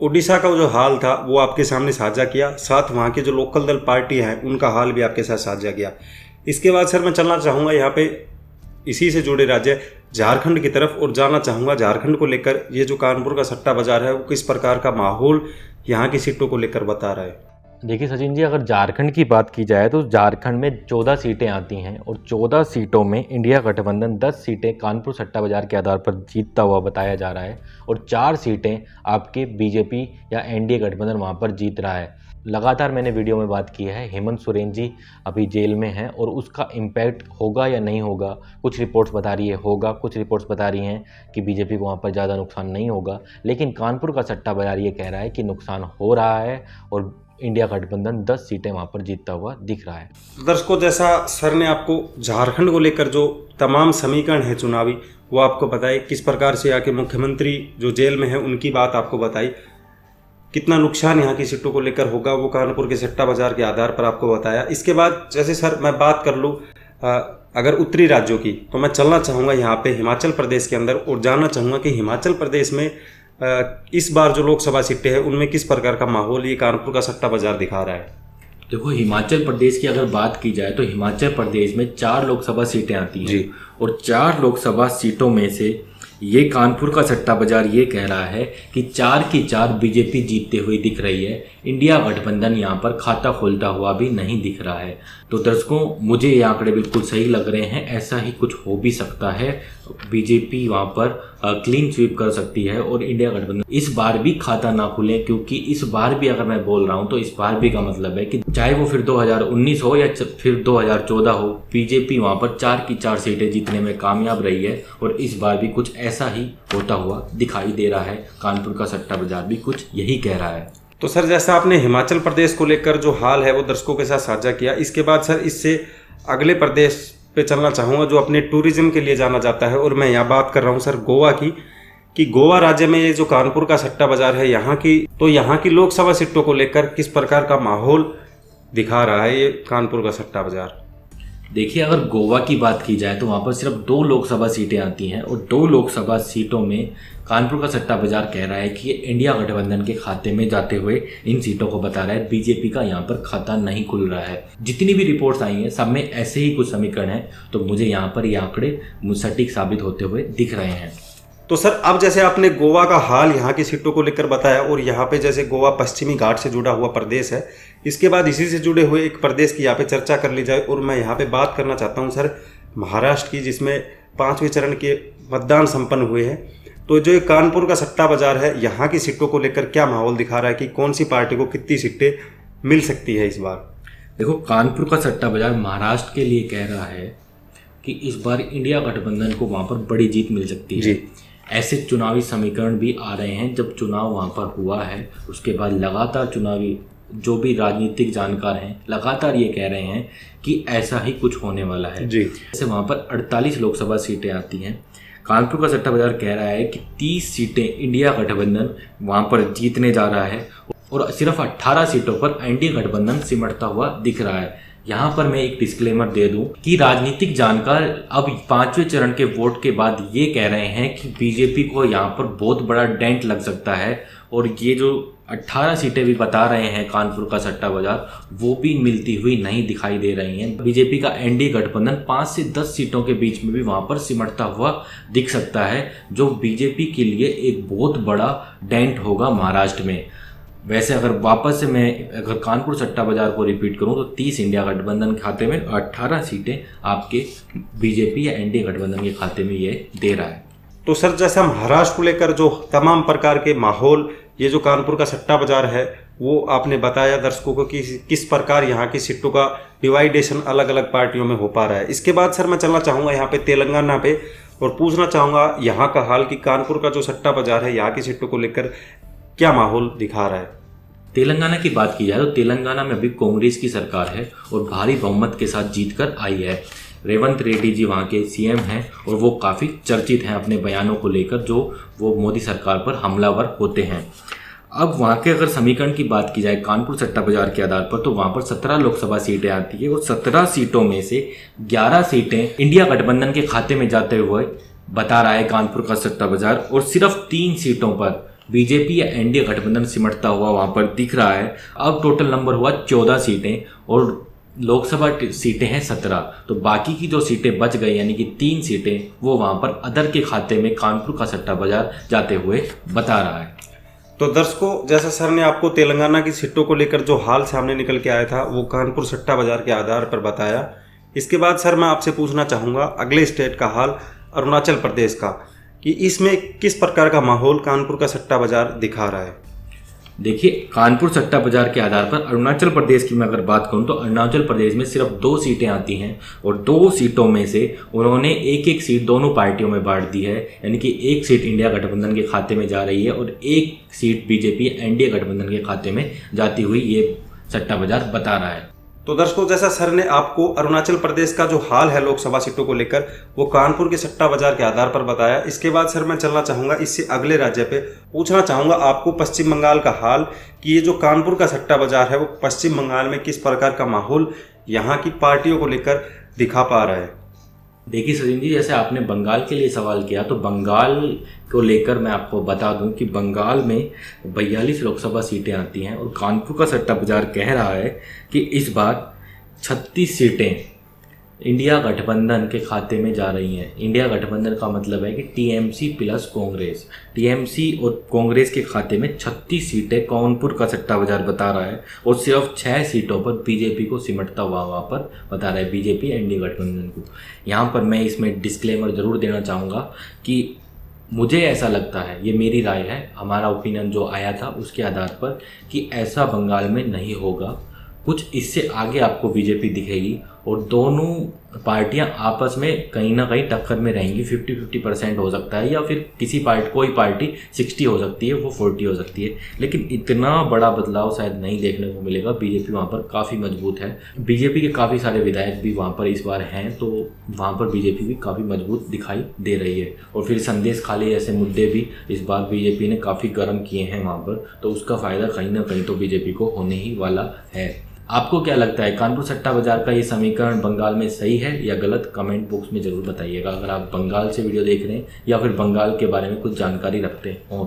उड़ीसा का जो हाल था वो आपके सामने साझा किया, साथ वहाँ के जो लोकल दल पार्टी हैं उनका हाल भी आपके साथ साझा किया। इसके बाद सर मैं चलना चाहूँगा यहाँ पे इसी से जुड़े राज्य झारखंड की तरफ, और जानना चाहूँगा झारखंड को लेकर ये जो कानपुर का सट्टा बाजार है वो किस प्रकार का माहौल यहाँ की सीटों को लेकर बता रहा है। देखिए सचिन जी, अगर झारखंड की बात की जाए तो झारखंड में 14 सीटें आती हैं और 14 सीटों में इंडिया गठबंधन 10 सीटें कानपुर सट्टा बाजार के आधार पर जीतता हुआ बताया जा रहा है और 4 सीटें आपके बीजेपी या एनडीए गठबंधन वहां पर जीत रहा है। लगातार मैंने वीडियो में बात की है, हेमंत सोरेन जी अभी जेल में हैं और उसका इम्पैक्ट होगा या नहीं होगा। कुछ रिपोर्ट्स बता रही है होगा, कुछ रिपोर्ट्स बता रही हैं कि बीजेपी को वहाँ पर ज़्यादा नुकसान नहीं होगा, लेकिन कानपुर का सट्टा बाजार ये कह रहा है कि नुकसान हो रहा है और इंडिया गठबंधन 10 सीटें वहाँ पर जीतता हुआ दिख रहा है। दर्शकों, जैसा सर ने आपको झारखंड को लेकर जो तमाम समीकरण है चुनावी वो आपको बताए, किस प्रकार से यहाँ के मुख्यमंत्री जो जेल में है उनकी बात आपको बताई, कितना नुकसान यहाँ की सीटों को लेकर होगा वो कानपुर के सट्टा बाजार के आधार पर आपको बताया। इसके बाद जैसे सर मैं बात कर लूँ अगर उत्तरी राज्यों की, तो मैं चलना चाहूँगा यहाँ पे हिमाचल प्रदेश के अंदर और जानना चाहूँगा कि हिमाचल प्रदेश में इस बार जो लोकसभा सीटें हैं उनमें किस प्रकार का माहौल ये कानपुर का सट्टा बाजार दिखा रहा है। देखो, हिमाचल प्रदेश की अगर बात की जाए तो हिमाचल प्रदेश में 4 लोकसभा सीटें आती हैं और 4 लोकसभा सीटों में से ये कानपुर का सट्टा बाजार ये कह रहा है कि 4 की 4 बीजेपी जीतते हुए दिख रही है। इंडिया गठबंधन यहाँ पर खाता खोलता हुआ भी नहीं दिख रहा है। तो दर्शकों, मुझे ये आंकड़े बिल्कुल सही लग रहे हैं, ऐसा ही कुछ हो भी सकता है। बीजेपी वहाँ पर क्लीन स्वीप कर सकती है और इंडिया गठबंधन इस बार भी खाता ना खुले, क्योंकि इस बार भी अगर मैं बोल रहा हूँ तो इस बार भी का मतलब है कि चाहे वो फिर 2019 हो या फिर 2014 हो, बीजेपी वहाँ पर 4 की 4 सीटें जीतने में कामयाब रही है और इस बार भी कुछ ऐसा ही होता हुआ दिखाई दे रहा है। कानपुर का सट्टा बाजार भी कुछ यही कह रहा है। तो सर, जैसा आपने हिमाचल प्रदेश को लेकर जो हाल है वो दर्शकों के साथ साझा किया, इसके बाद सर इससे अगले प्रदेश पे चलना चाहूँगा जो अपने टूरिज्म के लिए जाना जाता है, और मैं यहाँ बात कर रहा हूँ सर गोवा की, कि गोवा राज्य में ये जो कानपुर का सट्टा बाजार है यहाँ की लोकसभा सीटों को लेकर किस प्रकार का माहौल दिखा रहा है ये कानपुर का सट्टा बाजार। देखिए, अगर गोवा की बात की जाए तो वहाँ पर सिर्फ 2 लोकसभा सीटें आती हैं और 2 लोकसभा सीटों में कानपुर का सट्टा बाजार कह रहा है कि ये इंडिया गठबंधन के खाते में जाते हुए इन सीटों को बता रहा है। बीजेपी का यहाँ पर खाता नहीं खुल रहा है। जितनी भी रिपोर्ट्स आई हैं सब में ऐसे ही कुछ समीकरण हैं, तो मुझे यहाँ पर ये आंकड़े सटीक साबित होते हुए दिख रहे हैं। तो सर, अब जैसे आपने गोवा का हाल यहाँ की सीटों को लेकर बताया, और यहाँ पे जैसे गोवा पश्चिमी घाट से जुड़ा हुआ प्रदेश है, इसके बाद इसी से जुड़े हुए एक प्रदेश की यहाँ पे चर्चा कर ली जाए, और मैं यहाँ पे बात करना चाहता हूँ सर महाराष्ट्र की, जिसमें 5वें चरण के मतदान संपन्न हुए हैं। तो जो ये कानपुर का सट्टा बाजार है यहाँ की सीटों को लेकर क्या माहौल दिखा रहा है कि कौन सी पार्टी को कितनी सीटें मिल सकती है इस बार। देखो, कानपुर का सट्टा बाजार महाराष्ट्र के लिए कह रहा है कि इस बार इंडिया गठबंधन को वहाँ पर बड़ी जीत मिल सकती है। ऐसे चुनावी समीकरण भी आ रहे हैं। जब चुनाव वहाँ पर हुआ है उसके बाद लगातार चुनावी जो भी राजनीतिक जानकार हैं लगातार ये कह रहे हैं कि ऐसा ही कुछ होने वाला है। जैसे वहाँ पर 48 लोकसभा सीटें आती हैं। कानपुर का सट्टा बाजार कह रहा है कि 30 सीटें इंडिया गठबंधन वहाँ पर जीतने जा रहा है और सिर्फ 18 सीटों पर एनडीए गठबंधन सिमटता हुआ दिख रहा है। यहाँ पर मैं एक डिस्क्लेमर दे दूं कि राजनीतिक जानकार अब 5वें चरण के वोट के बाद ये कह रहे हैं कि बीजेपी को यहाँ पर बहुत बड़ा डेंट लग सकता है, और ये जो 18 सीटें भी बता रहे हैं कानपुर का सट्टा बाजार, वो भी मिलती हुई नहीं दिखाई दे रही हैं। बीजेपी का एनडीए गठबंधन 5 से 10 सीटों के बीच में भी वहाँ पर सिमटता हुआ दिख सकता है, जो बीजेपी के लिए एक बहुत बड़ा डेंट होगा महाराष्ट्र में। वैसे अगर वापस से मैं अगर कानपुर सट्टा बाजार को रिपीट करूं तो 30 इंडिया गठबंधन के खाते में, 18 सीटें आपके बीजेपी या एनडीए गठबंधन के खाते में ये दे रहा है। तो सर, जैसा महाराष्ट्र को लेकर जो तमाम प्रकार के माहौल, ये जो कानपुर का सट्टा बाजार है, वो आपने बताया दर्शकों को कि किस प्रकार यहाँ की सीटों का डिवाइडेशन अलग अलग पार्टियों में हो पा रहा है। इसके बाद सर मैं चलना चाहूँगा यहाँ पे तेलंगाना पे और पूछना चाहूँगा यहाँ का हाल कि कानपुर का जो सट्टा बाजार है यहाँ की सीटों को लेकर क्या माहौल दिखा रहा है। तेलंगाना की बात की जाए तो तेलंगाना में अभी कांग्रेस की सरकार है और भारी बहुमत के साथ जीतकर आई है। रेवंत रेड्डी जी वहाँ के सीएम हैं और वो काफ़ी चर्चित हैं अपने बयानों को लेकर, जो वो मोदी सरकार पर हमलावर होते हैं। अब वहाँ के अगर समीकरण की बात की जाए कानपुर सट्टा बाजार के आधार पर, तो वहाँ पर 17 लोकसभा सीटें आती है और 17 सीटों में से 11 सीटें इंडिया गठबंधन के खाते में जाते हुए बता रहा है कानपुर का सट्टा बाजार, और सिर्फ 3 सीटों पर बीजेपी या एनडीए गठबंधन सिमटता हुआ वहाँ पर दिख रहा है। अब टोटल नंबर हुआ 14 सीटें और लोकसभा सीटें हैं 17, तो बाकी की जो सीटें बच गई यानी कि 3 सीटें वो वहाँ पर अदर के खाते में कानपुर का सट्टा बाजार जाते हुए बता रहा है। तो दर्शकों, जैसा सर ने आपको तेलंगाना की सीटों को लेकर जो हाल सामने निकल के आया था वो कानपुर सट्टा बाजार के आधार पर बताया। इसके बाद सर मैं आपसे पूछना चाहूँगा अगले स्टेट का हाल, अरुणाचल प्रदेश का, कि इसमें किस प्रकार का माहौल कानपुर का सट्टा बाजार दिखा रहा है। देखिए, कानपुर सट्टा बाजार के आधार पर अरुणाचल प्रदेश की मैं अगर बात करूं तो अरुणाचल प्रदेश में सिर्फ 2 सीटें आती हैं और 2 सीटों में से उन्होंने एक सीट दोनों पार्टियों में बांट दी है, यानी कि 1 सीट इंडिया गठबंधन के खाते में जा रही है और 1 सीट बीजेपी एनडीए गठबंधन के खाते में जाती हुई ये सट्टा बाजार बता रहा है। तो दर्शकों, जैसा सर ने आपको अरुणाचल प्रदेश का जो हाल है लोकसभा सीटों को लेकर वो कानपुर के सट्टा बाजार के आधार पर बताया। इसके बाद सर मैं चलना चाहूँगा इससे अगले राज्य पे, पूछना चाहूँगा आपको पश्चिम बंगाल का हाल कि ये जो कानपुर का सट्टा बाजार है वो पश्चिम बंगाल में किस प्रकार का माहौल यहाँ की पार्टियों को लेकर दिखा पा रहा है। देखिए सचिन जी, जैसे आपने बंगाल के लिए सवाल किया तो बंगाल को लेकर मैं आपको बता दूं कि बंगाल में 42 लोकसभा सीटें आती हैं और कानपुर का सट्टा बाजार कह रहा है कि इस बार 36 सीटें इंडिया गठबंधन के खाते में जा रही हैं। इंडिया गठबंधन का मतलब है कि टीएमसी प्लस कांग्रेस, टीएमसी और कांग्रेस के खाते में 36 सीटें कानपुर का सट्टा बाजार बता रहा है और सिर्फ 6 सीटों पर बीजेपी को सिमटता हुआ वहाँ पर बता रहा है, बीजेपी एनडीए गठबंधन को। यहाँ पर मैं इसमें डिस्क्लेमर ज़रूर देना चाहूँगा कि मुझे ऐसा लगता है, ये मेरी राय है, हमारा ओपिनियन जो आया था उसके आधार पर, कि ऐसा बंगाल में नहीं होगा। कुछ इससे आगे आपको बीजेपी दिखेगी और दोनों पार्टियां आपस में कहीं ना कहीं टक्कर में रहेंगी। 50-50% हो सकता है, या फिर कोई पार्टी 60 हो सकती है, वो 40 हो सकती है, लेकिन इतना बड़ा बदलाव शायद नहीं देखने को मिलेगा। बीजेपी वहाँ पर काफ़ी मजबूत है, बीजेपी के काफ़ी सारे विधायक भी वहाँ पर इस बार हैं, तो वहाँ पर बीजेपी भी काफ़ी मजबूत दिखाई दे रही है। और फिर संदेश खाली ऐसे मुद्दे भी इस बार बीजेपी ने काफ़ी गर्म किए हैं वहाँ पर, तो उसका फ़ायदा कहीं ना कहीं तो बीजेपी को होने ही वाला है। आपको क्या लगता है, कानपुर सट्टा बाजार का ये समीकरण बंगाल में सही है या गलत? कमेंट बॉक्स में ज़रूर बताइएगा। अगर आप बंगाल से वीडियो देख रहे हैं या फिर बंगाल के बारे में कुछ जानकारी रखते हो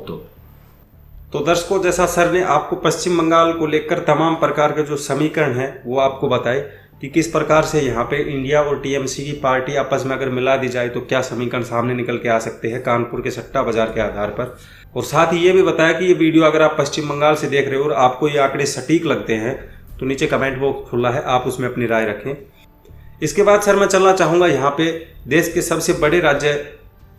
तो दर्शकों, जैसा सर ने आपको पश्चिम बंगाल को लेकर तमाम प्रकार के जो समीकरण हैं वो आपको बताए कि किस प्रकार से यहाँ पे इंडिया और टीएमसी की पार्टी आपस में अगर मिला दी जाए तो क्या समीकरण सामने निकल के आ सकते हैं कानपुर के सट्टा बाजार के आधार पर। और साथ ही ये भी बताया कि ये वीडियो अगर आप पश्चिम बंगाल से देख रहे हो और आपको ये आंकड़े सटीक लगते हैं तो नीचे कमेंट बॉक्स खुला है, आप उसमें अपनी राय रखें। इसके बाद सर मैं चलना चाहूँगा यहाँ पे देश के सबसे बड़े राज्य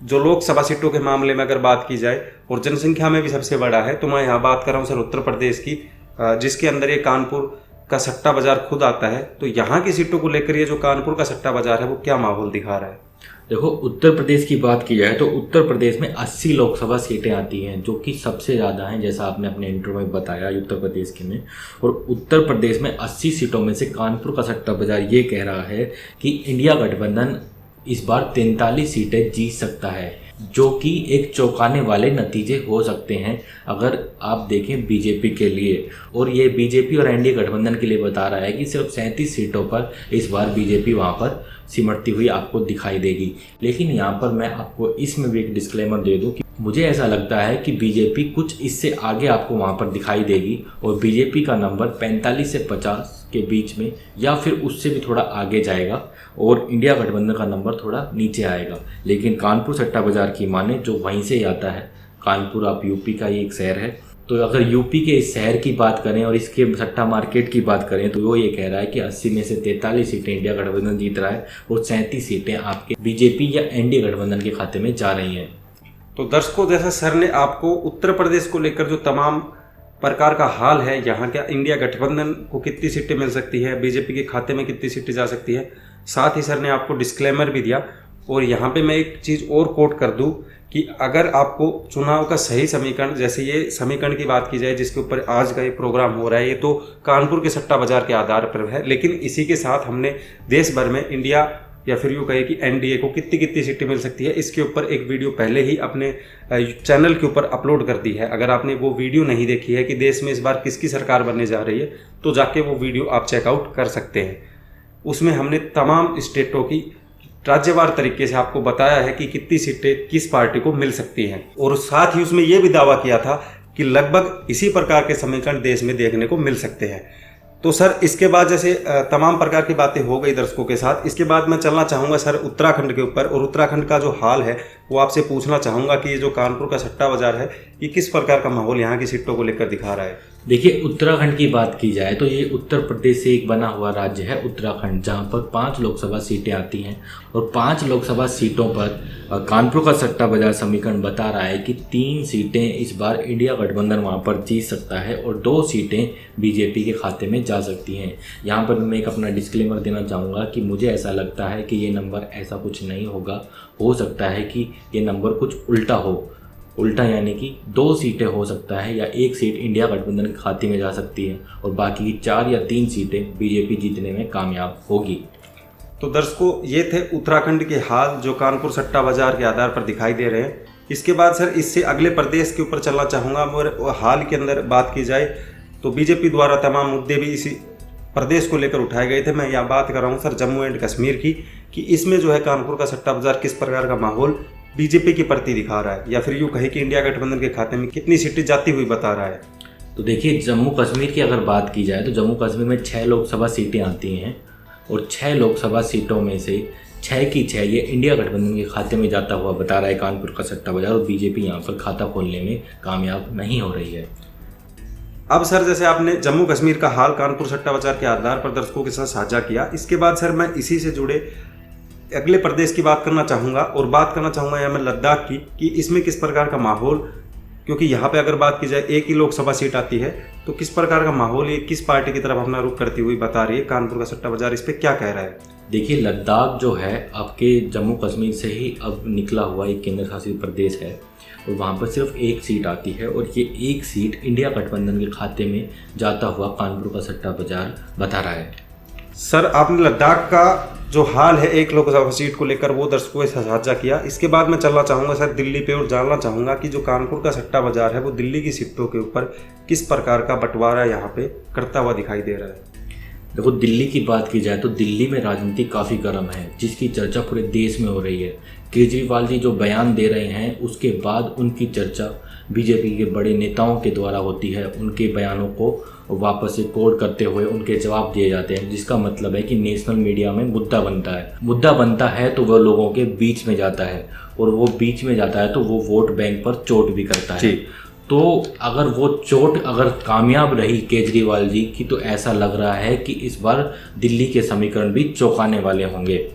जो लोकसभा सीटों के मामले में अगर बात की जाए और जनसंख्या में भी सबसे बड़ा है, तो मैं यहाँ बात कर रहा हूँ सर उत्तर प्रदेश की, जिसके अंदर ये कानपुर का सट्टा बाजार खुद आता है। तो यहाँ की सीटों को लेकर ये जो कानपुर का सट्टा बाजार है वो क्या माहौल दिखा रहा है? देखो, उत्तर प्रदेश की बात की जाए तो उत्तर प्रदेश में 80 लोकसभा सीटें आती हैं, जो कि सबसे ज़्यादा हैं, जैसा आपने अपने इंटरव्यू में बताया उत्तर प्रदेश के में। और उत्तर प्रदेश में 80 सीटों में से कानपुर का सट्टा बाजार ये कह रहा है कि इंडिया गठबंधन इस बार 43 सीटें जीत सकता है। जो कि एक चौंकाने वाले नतीजे हो सकते हैं अगर आप देखें बीजेपी के लिए। और ये बीजेपी और एनडीए गठबंधन के लिए बता रहा है कि सिर्फ 37 सीटों पर इस बार बीजेपी वहाँ पर सिमटती हुई आपको दिखाई देगी। लेकिन यहाँ पर मैं आपको इसमें भी एक डिस्क्लेमर दे दूँ कि मुझे ऐसा लगता है कि बीजेपी कुछ इससे आगे आपको वहाँ पर दिखाई देगी और बीजेपी का नंबर 45 से 50 के बीच में या फिर उससे भी थोड़ा आगे जाएगा और इंडिया गठबंधन का नंबर थोड़ा नीचे आएगा। लेकिन कानपुर सट्टा बाजार की माने जो वहीं से ही आता है, कानपुर आप यूपी का ही एक शहर है, तो अगर यूपी के इस शहर की बात करें और इसके सट्टा मार्केट की बात करें तो वो ये कह रहा है कि 80 में से 43 सीटें इंडिया गठबंधन जीत रहा है और 37 सीटें आपके बीजेपी या एनडीए गठबंधन के खाते में जा रही हैं। तो दर्शकों, जैसा सर ने आपको उत्तर प्रदेश को लेकर जो तमाम प्रकार का हाल है, यहाँ क्या इंडिया गठबंधन को कितनी सीटें मिल सकती है, बीजेपी के खाते में कितनी सीटें जा सकती है, साथ ही सर ने आपको डिस्क्लेमर भी दिया। और यहाँ पे मैं एक चीज़ और कोट कर दूँ कि अगर आपको चुनाव का सही समीकरण, जैसे ये समीकरण की बात की जाए जिसके ऊपर आज का ये प्रोग्राम हो रहा है, ये तो कानपुर के सट्टा बाजार के आधार पर है, लेकिन इसी के साथ हमने देश भर में इंडिया या फिर यूँ कहे कि एनडीए को कितनी कितनी सीटें मिल सकती है, इसके ऊपर एक वीडियो पहले ही अपने चैनल के ऊपर अपलोड कर दी है। अगर आपने वो वीडियो नहीं देखी है कि देश में इस बार किसकी सरकार बनने जा रही है, तो जाके वो वीडियो आप चेकआउट कर सकते हैं। उसमें हमने तमाम स्टेटों की राज्यवार तरीके से आपको बताया है कि कितनी सीटें किस पार्टी को मिल सकती हैं, और साथ ही उसमें यह भी दावा किया था कि लगभग इसी प्रकार के समीकरण देश में देखने को मिल सकते हैं। तो सर, इसके बाद जैसे तमाम प्रकार की बातें हो गई दर्शकों के साथ, इसके बाद मैं चलना चाहूँगा सर उत्तराखंड के ऊपर, और उत्तराखंड का जो हाल है वो आपसे पूछना चाहूँगा कि ये जो कानपुर का सट्टा बाजार है, ये किस प्रकार का माहौल यहाँ की सीटों को लेकर दिखा रहा है। देखिए, उत्तराखंड की बात की जाए तो ये उत्तर प्रदेश से एक बना हुआ राज्य है उत्तराखंड, जहाँ पर 5 लोकसभा सीटें आती हैं और 5 लोकसभा सीटों पर कानपुर का सट्टा बाजार समीकरण बता रहा है कि 3 सीटें इस बार इंडिया गठबंधन वहाँ पर जीत सकता है और 2 सीटें बीजेपी के खाते में जा सकती हैं। यहाँ पर मैं एक अपना डिस्क्लेमर देना चाहूँगा कि मुझे ऐसा लगता है कि ये नंबर ऐसा कुछ नहीं होगा। हो सकता है कि ये नंबर कुछ उल्टा हो, उल्टा यानी कि 2 सीटें हो सकता है या 1 सीट इंडिया गठबंधन के खाते में जा सकती है और बाकी की 4 या 3 सीटें बीजेपी जीतने में कामयाब होगी। तो दर्शकों, ये थे उत्तराखंड के हाल जो कानपुर सट्टा बाजार के आधार पर दिखाई दे रहे हैं। इसके बाद सर इससे अगले प्रदेश के ऊपर चलना चाहूँगा। और हाल के अंदर बात की जाए तो बीजेपी द्वारा तमाम मुद्दे भी इसी प्रदेश को लेकर उठाए गए थे। मैं यहाँ बात कर रहा हूँ सर जम्मू एंड कश्मीर की, कि इसमें जो है कानपुर का सट्टा बाजार किस प्रकार का माहौल बीजेपी के प्रति दिखा रहा है, या फिर यूँ कहे कि इंडिया गठबंधन के खाते में कितनी सीटें जाती हुई बता रहा है। तो देखिए, जम्मू कश्मीर की अगर बात की जाए तो जम्मू कश्मीर में 6 लोकसभा सीटें आती हैं और 6 लोकसभा सीटों में से 6 की 6 ये इंडिया गठबंधन के खाते में जाता हुआ बता रहा है कानपुर का सट्टा बाजार, और बीजेपी यहाँ पर खाता खोलने में कामयाब नहीं हो रही है। अब सर, जैसे आपने जम्मू कश्मीर का हाल कानपुर सट्टा बाजार के आधार पर दर्शकों के साथ साझा किया, इसके बाद सर मैं इसी से जुड़े अगले प्रदेश की बात करना चाहूँगा और बात करना चाहूँगा यहाँ मैं लद्दाख की, कि इसमें किस प्रकार का माहौल, क्योंकि यहाँ पे अगर बात की जाए 1 ही लोकसभा सीट आती है, तो किस प्रकार का माहौल, ये किस पार्टी की तरफ अपना रुख करती हुई बता रही है कानपुर का सट्टा बाजार, इस पर क्या कह रहा है। देखिए, लद्दाख जो है आपके जम्मू कश्मीर से ही अब निकला हुआ एक केंद्र शासित प्रदेश है और वहाँ पर सिर्फ 1 सीट आती है और ये 1 सीट इंडिया गठबंधन के खाते में जाता हुआ कानपुर का सट्टा बाजार बता रहा है। सर, आपने लद्दाख का जो हाल है 1 लोकसभा सीट को लेकर वो दर्शकों के साथ साझा किया। इसके बाद मैं चलना चाहूँगा सर दिल्ली पे और जानना चाहूँगा कि जो कानपुर का सट्टा बाजार है वो दिल्ली की सीटों के ऊपर किस प्रकार का बंटवारा यहाँ पे करता हुआ दिखाई दे रहा है। देखो, दिल्ली की बात की जाए तो दिल्ली में राजनीति काफ़ी गर्म है, जिसकी चर्चा पूरे देश में हो रही है। केजरीवाल जी जो बयान दे रहे हैं उसके बाद उनकी चर्चा बीजेपी के बड़े नेताओं के द्वारा होती है। उनके बयानों को वापस से कोड करते हुए उनके जवाब दिए जाते हैं, जिसका मतलब है कि नेशनल मीडिया में मुद्दा बनता है तो वह लोगों के बीच में जाता है, और वो बीच में जाता है तो वो वोट बैंक पर चोट भी करता है। तो अगर वो चोट अगर कामयाब रही केजरीवाल जी की, तो ऐसा लग रहा है कि इस बार दिल्ली के समीकरण भी चौंकाने वाले होंगे।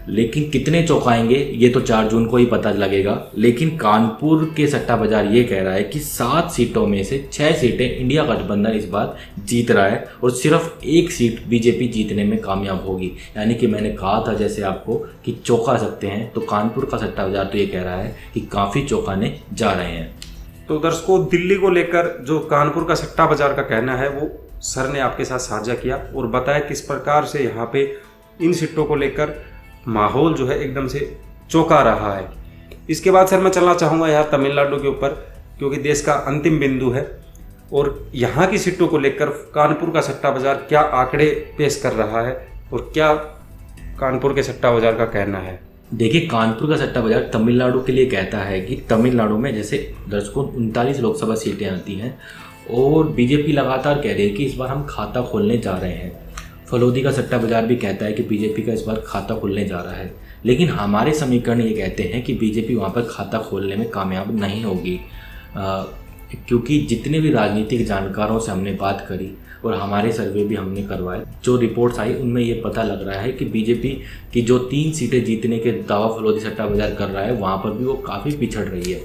लेकिन कितने चौंकाएंगे ये तो 4 जून को ही पता लगेगा। लेकिन कानपुर के सट्टा बाजार ये कह रहा है कि 7 सीटों में से 6 सीटें इंडिया गठबंधन इस बार जीत रहा है और सिर्फ 1 सीट बीजेपी जीतने में कामयाब होगी। यानी कि मैंने कहा था जैसे आपको कि चौंका सकते हैं, तो कानपुर का सट्टा बाजार तो ये कह रहा है कि काफ़ी चौंकाने जा रहे हैं। तो दर्शकों, दिल्ली को लेकर जो कानपुर का सट्टा बाजार का कहना है वो सर ने आपके साथ साझा किया और बताया किस प्रकार से यहाँ पे इन सीटों को लेकर माहौल जो है एकदम से चौंका रहा है। इसके बाद सर मैं चलना चाहूँगा यहाँ तमिलनाडु के ऊपर, क्योंकि देश का अंतिम बिंदु है और यहाँ की सीटों को लेकर कानपुर का सट्टा बाजार क्या आंकड़े पेश कर रहा है और क्या कानपुर के सट्टा बाजार का कहना है। देखिए, कानपुर का सट्टा बाजार तमिलनाडु के लिए कहता है कि तमिलनाडु में जैसे दर्शकों 39 लोकसभा सीटें आती हैं और बीजेपी लगातार कह रही है कि इस बार हम खाता खोलने जा रहे हैं। फलोदी का सट्टा बाजार भी कहता है कि बीजेपी का इस बार खाता खोलने जा रहा है, लेकिन हमारे समीकरण ये कहते हैं कि बीजेपी वहाँ पर खाता खोलने में कामयाब नहीं होगी, क्योंकि जितने भी राजनीतिक जानकारों से हमने बात करी और हमारे सर्वे भी हमने करवाए, जो रिपोर्ट्स आई उनमें ये पता लग रहा है कि बीजेपी की जो 3 सीटें जीतने के दावा फलोदी सट्टा बाजार कर रहा है वहाँ पर भी वो काफ़ी पिछड़ रही है।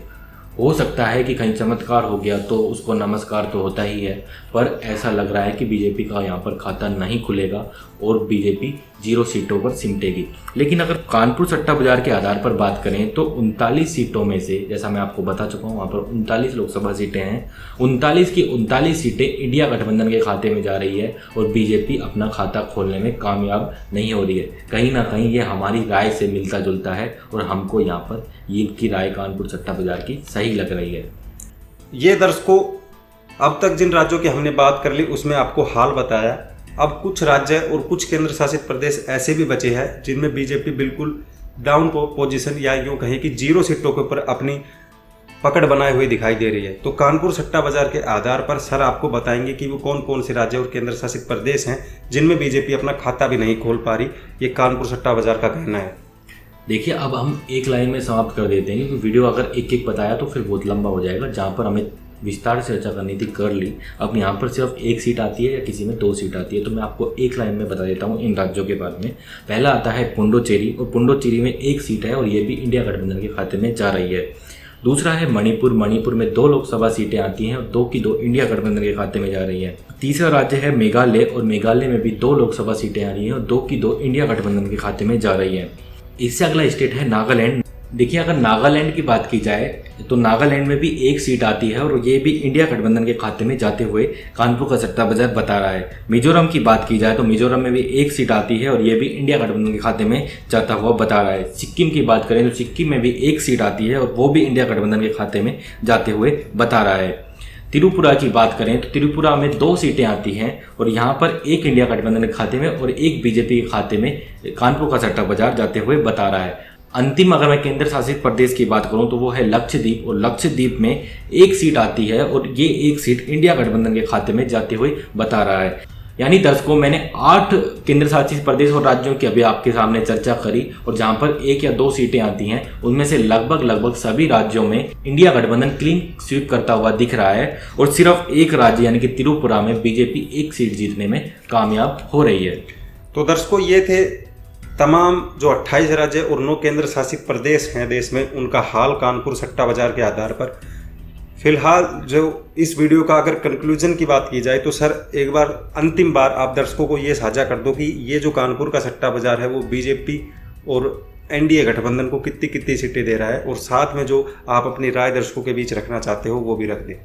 हो सकता है कि कहीं चमत्कार हो गया तो उसको नमस्कार तो होता ही है, पर ऐसा लग रहा है कि बीजेपी का यहाँ पर खाता नहीं खुलेगा और बीजेपी 0 सीटों पर सिमटेगी। लेकिन अगर कानपुर सट्टा बाजार के आधार पर बात करें तो 39 सीटों में से, जैसा मैं आपको बता चुका हूँ, वहाँ पर 39 लोकसभा सीटें हैं। 39 की 39 सीटें इंडिया गठबंधन के खाते में जा रही है और बीजेपी अपना खाता खोलने में कामयाब नहीं हो रही है। कहीं ना कहीं ये हमारी राय से मिलता जुलता है और हमको यहाँ पर ये की राय कानपुर सट्टा बाजार की सही लग रही है। ये दर्शकों, अब तक जिन राज्यों की हमने बात कर ली उसमें आपको हाल बताया। अब कुछ राज्य और कुछ केंद्र शासित प्रदेश ऐसे भी बचे हैं जिनमें बीजेपी बिल्कुल डाउन पोजीशन या यूँ कहें कि 0 सीटों के ऊपर अपनी पकड़ बनाए हुए दिखाई दे रही है। तो कानपुर सट्टा बाजार के आधार पर सर आपको बताएंगे कि वो कौन कौन से राज्य और केंद्र शासित प्रदेश हैं जिनमें बीजेपी अपना खाता भी नहीं खोल पा रही, ये कानपुर सट्टा बाजार का कहना है। देखिए, अब हम एक लाइन में समाप्त कर देते हैं, क्योंकि वीडियो अगर एक एक बताया तो फिर बहुत लंबा हो जाएगा। जहाँ पर हमें विस्तार से चर्चा करनी थी कर ली। अब यहाँ पर सिर्फ 1 सीट आती है या किसी में 2 सीट आती है, तो मैं आपको एक लाइन में बता देता हूँ इन राज्यों के बारे में। पहला आता है पुडुचेरी, और पुडुचेरी में 1 सीट है और ये भी इंडिया गठबंधन के खाते में जा रही है। दूसरा है मणिपुर, मणिपुर में 2 लोकसभा सीटें आती हैं और 2 की 2 इंडिया गठबंधन के खाते में जा रही है। तीसरा राज्य है मेघालय, और मेघालय में भी 2 लोकसभा सीटें आ रही हैं और 2 की 2 इंडिया गठबंधन के खाते में जा रही है। इससे अगला स्टेट है नागालैंड। देखिए, अगर नागालैंड की बात की जाए तो नागालैंड में भी 1 सीट आती है और ये भी इंडिया गठबंधन के खाते में जाते हुए कानपुर का सट्टा बाजार बता रहा है। मिजोरम की बात की जाए तो मिजोरम में भी 1 सीट आती है और ये भी इंडिया गठबंधन के खाते में जाता हुआ बता रहा है। सिक्किम की बात करें तो सिक्किम में भी 1 सीट आती है और वो भी इंडिया गठबंधन के खाते में जाते हुए बता रहा है। त्रिपुरा की बात करें तो त्रिपुरा में 2 सीटें आती हैं और यहाँ पर 1 इंडिया गठबंधन के खाते में और 1 बीजेपी के खाते में कानपुर का सट्टा बाजार जाते हुए बता रहा है। अंतिम अगर मैं केंद्र शासित प्रदेश की बात करूं तो वो है लक्षद्वीप, और लक्षद्वीप में 1 सीट आती है और ये 1 सीट इंडिया गठबंधन के खाते में जाते हुए बता रहा है। यानी दर्शकों, मैंने 8 केंद्र शासित प्रदेश और राज्यों की अभी आपके सामने चर्चा करी और जहां पर 1 या 2 सीटें आती हैं उनमें से लगभग सभी राज्यों में इंडिया गठबंधन क्लीन स्वीप करता हुआ दिख रहा है और सिर्फ 1 राज्य यानी कि त्रिपुरा में बीजेपी 1 सीट जीतने में कामयाब हो रही है। तो दर्शकों, ये थे तमाम जो 28 राज्य और 9 केंद्र शासित प्रदेश हैं देश में, उनका हाल कानपुर सट्टा बाजार के आधार पर। फिलहाल जो इस वीडियो का अगर कंक्लूजन की बात की जाए तो सर एक बार अंतिम बार आप दर्शकों को ये साझा कर दो कि ये जो कानपुर का सट्टा बाजार है वो बीजेपी और एनडीए गठबंधन को कितनी कितनी सीटें दे रहा है, और साथ में जो आप अपनी राय दर्शकों के बीच रखना चाहते हो वो भी रख दें।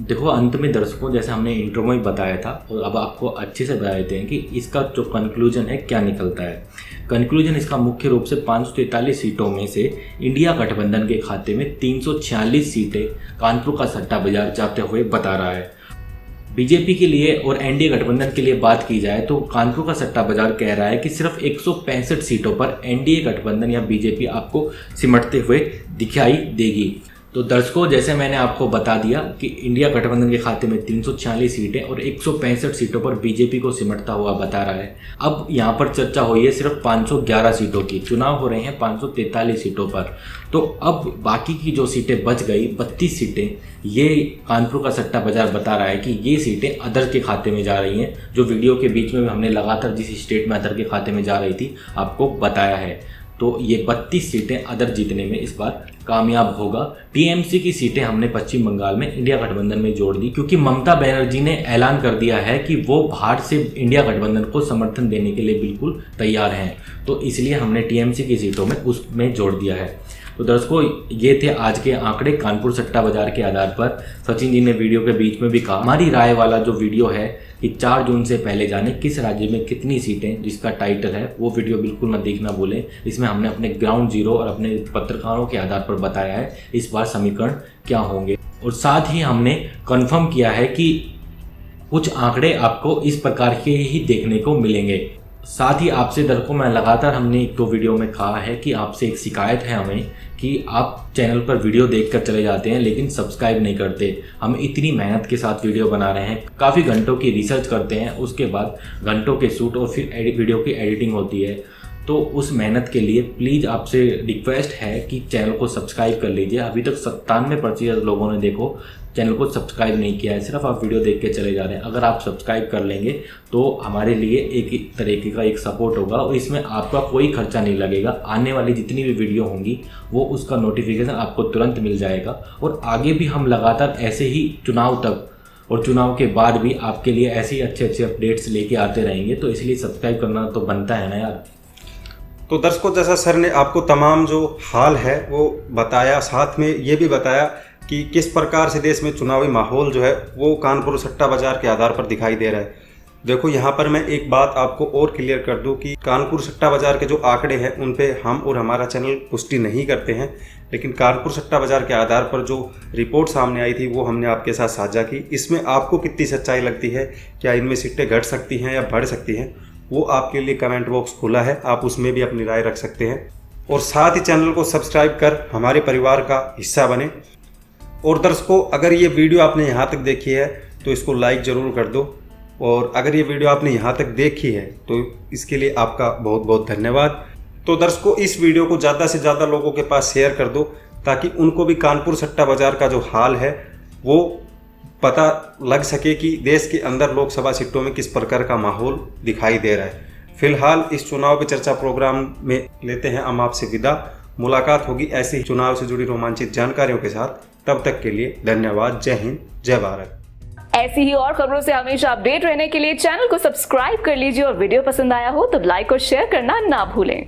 देखो, अंत में दर्शकों, जैसे हमने इंट्रो में बताया था और अब आपको अच्छे से बता देते हैं कि इसका जो कंक्लूजन है क्या निकलता है। कंक्लूजन इसका मुख्य रूप से 543 सीटों में से इंडिया गठबंधन के खाते में 346 सीटें कानपुर का सट्टा बाजार जाते हुए बता रहा है। बीजेपी के लिए और एनडीए गठबंधन के लिए बात की जाए तो कानपुर का सट्टा बाजार कह रहा है कि सिर्फ 165 सीटों पर एनडीए गठबंधन या बीजेपी आपको सिमटते हुए दिखाई देगी। तो दर्शकों, जैसे मैंने आपको बता दिया कि इंडिया गठबंधन के खाते में 346 सीटें और 165 सीटों पर बीजेपी को सिमटता हुआ बता रहा है। अब यहाँ पर चर्चा हुई है सिर्फ 511 सीटों की, चुनाव हो रहे हैं 543 सीटों पर। तो अब बाकी की जो सीटें बच गई 32 सीटें, ये कानपुर का सट्टा बाजार बता रहा है कि ये सीटें अदर के खाते में जा रही हैं, जो वीडियो के बीच में हमने लगातार जिस स्टेट में अदर के खाते में जा रही थी आपको बताया है। तो ये 32 सीटें अदर जीतने में इस बार कामयाब होगा। टीएमसी की सीटें हमने पश्चिम बंगाल में इंडिया गठबंधन में जोड़ दी, क्योंकि ममता बनर्जी ने ऐलान कर दिया है कि वो बाहर से इंडिया गठबंधन को समर्थन देने के लिए बिल्कुल तैयार हैं, तो इसलिए हमने टीएमसी की सीटों में उसमें जोड़ दिया है। तो दर्शकों, ये थे आज के आंकड़े कानपुर सट्टा बाजार के आधार पर। सचिन जी ने वीडियो के बीच में भी कहा, हमारी राय वाला जो वीडियो है कि 4 जून से पहले जाने किस राज्य में कितनी सीटें, जिसका टाइटल है, वो वीडियो बिल्कुल ना देखना भूलें। इसमें हमने अपने ग्राउंड जीरो और अपने पत्रकारों के आधार पर बताया है इस बार समीकरण क्या होंगे, और साथ ही हमने कन्फर्म किया है कि कुछ आंकड़े आपको इस प्रकार के ही देखने को मिलेंगे। साथ ही आपसे दर्शकों, मैं लगातार हमने 1-2 वीडियो में कहा है कि आपसे एक शिकायत है हमें कि आप चैनल पर वीडियो देखकर चले जाते हैं लेकिन सब्सक्राइब नहीं करते। हम इतनी मेहनत के साथ वीडियो बना रहे हैं, काफ़ी घंटों की रिसर्च करते हैं, उसके बाद घंटों के शूट और फिर वीडियो की एडिटिंग होती है। तो उस मेहनत के लिए प्लीज़ आपसे रिक्वेस्ट है कि चैनल को सब्सक्राइब कर लीजिए। अभी तक 97% लोगों ने देखो चैनल को सब्सक्राइब नहीं किया है, सिर्फ आप वीडियो देख के चले जा रहे हैं। अगर आप सब्सक्राइब कर लेंगे तो हमारे लिए एक तरीके का एक सपोर्ट होगा और इसमें आपका कोई खर्चा नहीं लगेगा। आने वाली जितनी भी वीडियो होंगी वो उसका नोटिफिकेशन आपको तुरंत मिल जाएगा, और आगे भी हम लगातार ऐसे ही चुनाव तक और चुनाव के बाद भी आपके लिए ऐसे ही अच्छे अपडेट्स लेके आते रहेंगे। तो इसलिए सब्सक्राइब करना तो बनता है ना यार। तो दर्शकों, जैसा सर ने आपको तमाम जो हाल है वो बताया, साथ में ये भी बताया कि किस प्रकार से देश में चुनावी माहौल जो है वो कानपुर सट्टा बाजार के आधार पर दिखाई दे रहा है। देखो, यहाँ पर मैं एक बात आपको और क्लियर कर दूं कि कानपुर सट्टा बाजार के जो आंकड़े हैं उन पे हम और हमारा चैनल पुष्टि नहीं करते हैं, लेकिन कानपुर सट्टा बाजार के आधार पर जो रिपोर्ट सामने आई थी वो हमने आपके साथ साझा की। इसमें आपको कितनी सच्चाई लगती है, क्या इनमें सीटें घट सकती हैं या बढ़ सकती हैं, वो आपके लिए कमेंट बॉक्स खुला है, आप उसमें भी अपनी राय रख सकते हैं। और साथ ही चैनल को सब्सक्राइब कर हमारे परिवार का हिस्सा बने। और दर्शकों, अगर ये वीडियो आपने यहाँ तक देखी है तो इसको लाइक ज़रूर कर दो, और अगर ये वीडियो आपने यहाँ तक देखी है तो इसके लिए आपका बहुत बहुत धन्यवाद। तो दर्शकों, इस वीडियो को ज़्यादा से ज़्यादा लोगों के पास शेयर कर दो ताकि उनको भी कानपुर सट्टा बाजार का जो हाल है वो पता लग सके कि देश के अंदर लोकसभा सीटों में किस प्रकार का माहौल दिखाई दे रहा है। फिलहाल इस चुनाव पे चर्चा प्रोग्राम में लेते हैं हम आपसे विदा। मुलाकात होगी ऐसे ही चुनाव से जुड़ी रोमांचित जानकारियों के साथ। तब तक के लिए धन्यवाद। जय हिंद, जय भारत। ऐसी ही और खबरों से हमेशा अपडेट रहने के लिए चैनल को सब्सक्राइब कर लीजिए, और वीडियो पसंद आया हो तो लाइक और शेयर करना ना भूलें।